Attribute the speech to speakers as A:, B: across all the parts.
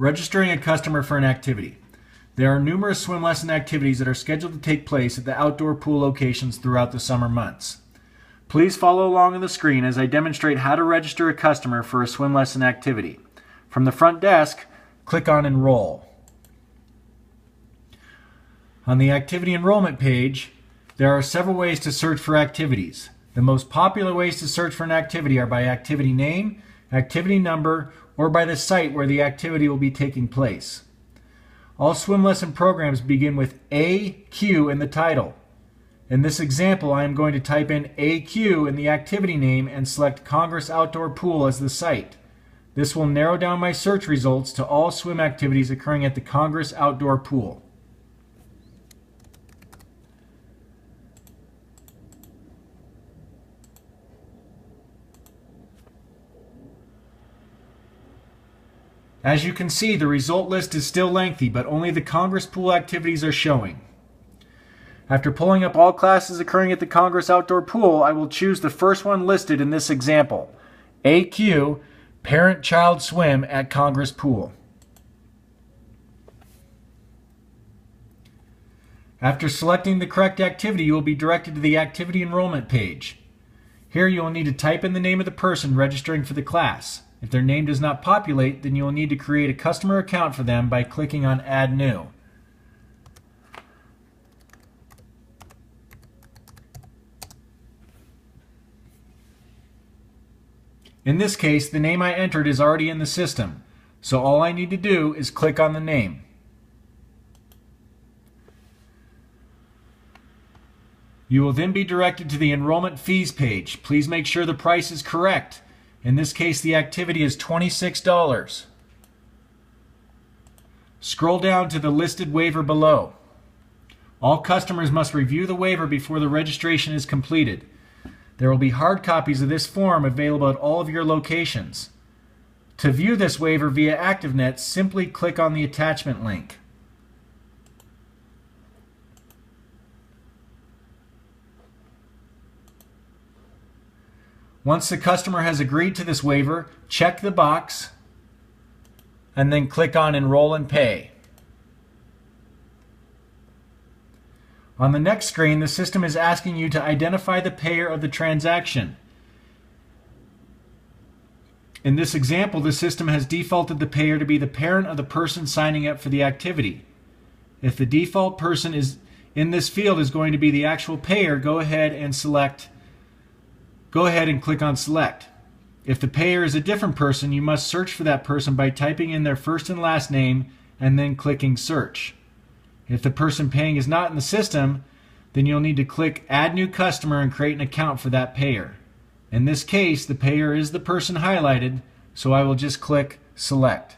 A: Registering a customer for an activity. There are numerous swim lesson activities that are scheduled to take place at the outdoor pool locations throughout the summer months. Please follow along on the screen as I demonstrate how to register a customer for a swim lesson activity. From the front desk, click on Enroll. On the activity enrollment page, there are several ways to search for activities. The most popular ways to search for an activity are by activity name, activity number, or by the site where the activity will be taking place. All swim lesson programs begin with AQ in the title. In this example, I am going to type in AQ in the activity name and select Congress Outdoor Pool as the site. This will narrow down my search results to all swim activities occurring at the Congress Outdoor Pool. As you can see, the result list is still lengthy, but only the Congress Pool activities are showing. After pulling up all classes occurring at the Congress Outdoor Pool, I will choose the first one listed in this example, AQ, Parent-Child Swim at Congress Pool. After selecting the correct activity, you will be directed to the activity enrollment page. Here you will need to type in the name of the person registering for the class. If their name does not populate, then you will need to create a customer account for them by clicking on Add New. In this case, the name I entered is already in the system, so all I need to do is click on the name. You will then be directed to the enrollment fees page. Please make sure the price is correct. In this case, the activity is $26. Scroll down to the listed waiver below. All customers must review the waiver before the registration is completed. There will be hard copies of this form available at all of your locations. To view this waiver via ActiveNet, simply click on the attachment link. Once the customer has agreed to this waiver, check the box and then click on Enroll and Pay. On the next screen, the system is asking you to identify the payer of the transaction. In this example, the system has defaulted the payer to be the parent of the person signing up for the activity. If the default person in this field is going to be the actual payer, go ahead and click on Select. If the payer is a different person, you must search for that person by typing in their first and last name and then clicking Search. If the person paying is not in the system, then you'll need to click Add New Customer and create an account for that payer. In this case, the payer is the person highlighted, so I will just click Select.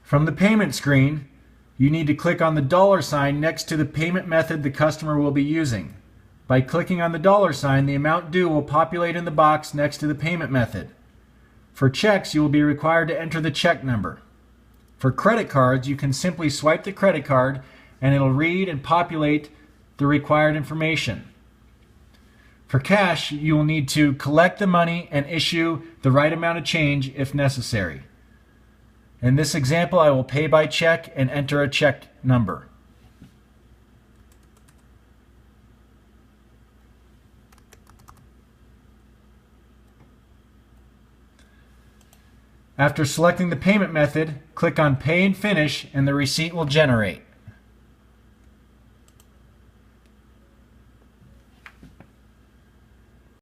A: From the payment screen, you need to click on the $ next to the payment method the customer will be using. By clicking on the $, the amount due will populate in the box next to the payment method. For checks, you will be required to enter the check number. For credit cards, you can simply swipe the credit card and it'll read and populate the required information. For cash, you will need to collect the money and issue the right amount of change if necessary. In this example, I will pay by check and enter a check number. After selecting the payment method, click on Pay and Finish and the receipt will generate.